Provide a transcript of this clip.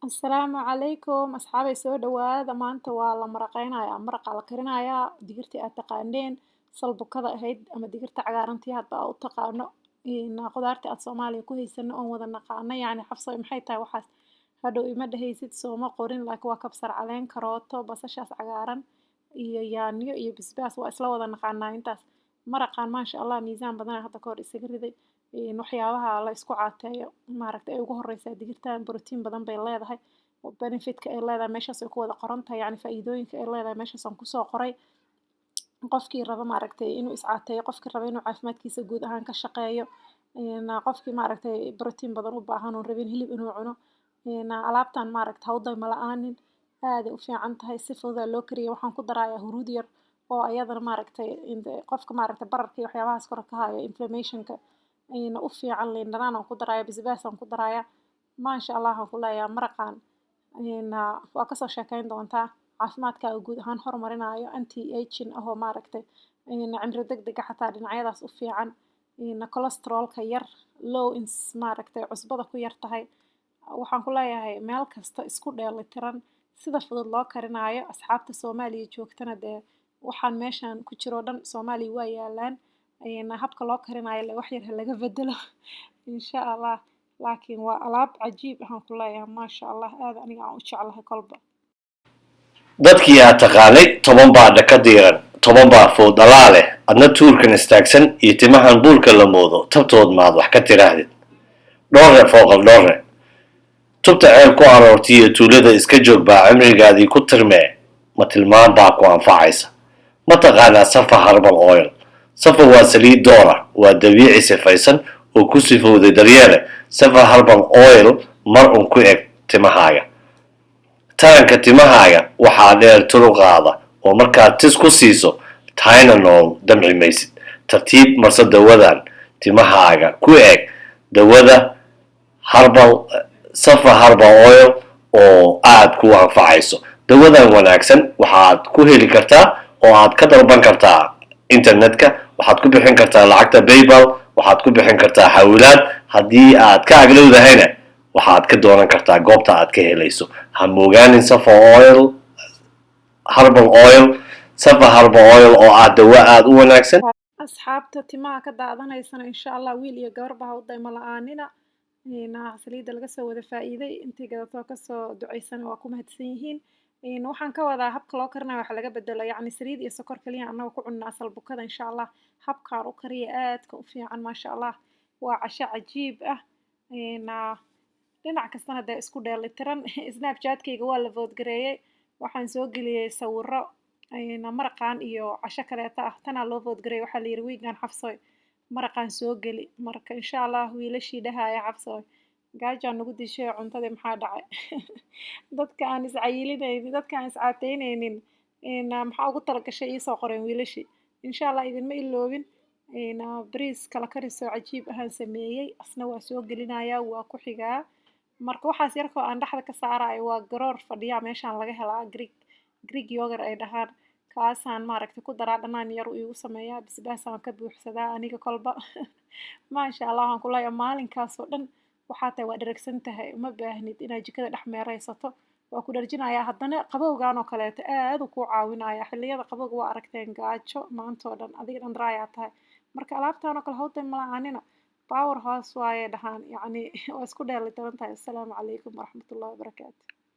السلام عليكم أصحابي soo dhawaada maanta waa la maraqeynayaa maraqa la karinayaa digirtii aad taqaaneen salbukada ahayd ama digirta cagaarantii hadba aad u taqaano qudaartii aad Soomaaliya ku haysano oon wada naqaano yacni xabso maxay tahay waxaas hadhow ima dhehaysid sooma qorin laakiin waa kabsar caleen karooto basashaas cagaaran iyo yaanyo iyo basbaas waa isla wada naqaanaa intaas maraqaan maasha Allah miisaan badan hadda ka hor isaga riday waxyaabaha la isku caateeyo maaragtay ay ugu horeysaa digirtan borotiin badan bay leedahay benefitka ay leedahay meeshaas ay ku wada qoran tahay yacni faa'iidooyinka ay leedahay meeshaas aan kusoo qoray qofkii raba maaragtay inuu iscaateeyo qofkii raba inuu caafimaadkiisa guud ahaan ka shaqeeyo qofkii maaragtay borotiin badan u baahan oon rabin hilib inuu cuno alaabtan maaragta ha u daymo la'aanin aaday u fiican tahay si fududaa loo kariya waxaan ku darayaa huruud yar oo ayadana maaragtay qofka maaragtay bararka iyo waxyaabahaas kor ka hayo inflammationka u fiican liin dhanaan aan ku daraya basbaas aan ku daraya maasha Allah aan ku leeyahay maraqaan waa kasoo sheekeyn doontaa caafimaadkaaga guud ahaan horumarinayo anti aging ahoo maaragtay cimri degdega xataa dhinacyadaas u fiican cholesterolka yar low ins maaragtay cusbada ku yar tahay waxaan ku leeyahay meel kasta isku dheelitiran sida fudud loo karinaayo asxaabta Soomaaliya joogtana dee waxaan meeshan ku jiro dhan Soomaaliya waa yaalaan habka loo karinayo le wax yar ha laga bedelo insha Allah laakiin waa alaab cajiib ah aan ku leeyahay maasha Allah aad aniga aan u jeclahay kolba dadkii aad taqaanay 10 baa dhaka diiran 10 baa foodalaa leh adna tuurkan istaagsan iyo timahan buulka la moodo tabtood maad wax ka tiraahdid dhoore fooqal dhoore tubta ceel ku aroortay iyo tuulada iska joog baa cimrigaadii ku tirmee ma tilmaan baa ku anfacaysa ma taqaanaa safa herbal oil safa waa saliid doora waa dabiici sifaysan oo ku sifowday daryeele safa herbal oil mar un ku eg timahaaga taranka timahaaga waxaa dheer turuqaada oo markaad tis ku siiso Tylenol damci maysid tartiib marso dawadan timahaaga ku eg dawada herbal safa herbal oil oo aad ku anfacayso dawadan wanaagsan waxaad ku heli kartaa oo aad ka dalban kartaa internetka waxaad ku bixin kartaa lacagta PayPal waxaad ku bixin kartaa xawlaad haddii aad ka aglowdahayna waxaad ka doonan kartaa goobta aad ka helayso ha moogaanin safa herbal oil oo ah dawo aad u wanaagsan asxaabta timaha ka daadanaysana insha Allah wiil iyo gabarba ha u daymo la'aanina saliidda laga soo wada faa'iiday intii gadato kasoo ducaysana waa ku mahadsan yihiin waxaan ka wadaa habka loo karinayo waxa laga bedelo yacni saliid iyo sokor kaliya annaga ku cunnaa salbukada insha Allah habkaan u kariya aadka u fiican maasha Allah waa casho cajiib ah dhinac kastana dee isku dheelitiran snapchatkayga waa la voodgareeyey waxaan soo geliyey sawiro maraqaan iyo casho kaleeta ah tanaa loo voodgareeyey waxaa la yidhi wiigaan xabsoy maraqaan soo geli marka insha Allah wiilashii dhahaya xabsoy gaajaan nagu dishay cuntadii maxaa dhacay dadka aan iscayilinaynin dadka aan iscaateynaynin maxaa ugu talagashay iisoo qoreen wiilashii insha Allah idinma iloobin bariis kala karisoo cajiib ahaan sameeyey asna waa soo gelinayaa waa ku xigaa marka waxaas yarkoo aan dhexda ka saarayo waa garoor fadhiya meeshaan laga helaa Greek yogurt ay dhahaan kaasaan maaragtay ku daraa dhanaan yar iigu sameeyaa basbaasaan ka buuxsadaa aniga kolba maasha Allah waxaan ku leeyahay maalinkaasoo dhan waxaa tahay waa dheragsan tahay uma baahnid inaad jikada dhex meeraysato waa ku dharjinayaa haddana qabowgaan oo kaleeto aad uu kuu caawinayaa xilliyada qabowga waa aragteen gaajo maantoo dhan adiga dhan draayaa tahay marka alaabtaan oo kale ha u daymo la'aanina power house waaye dhahaan yacni waa isku dheelitiran tahay assalaamu calaykum waraxmatullahi wabarakaatu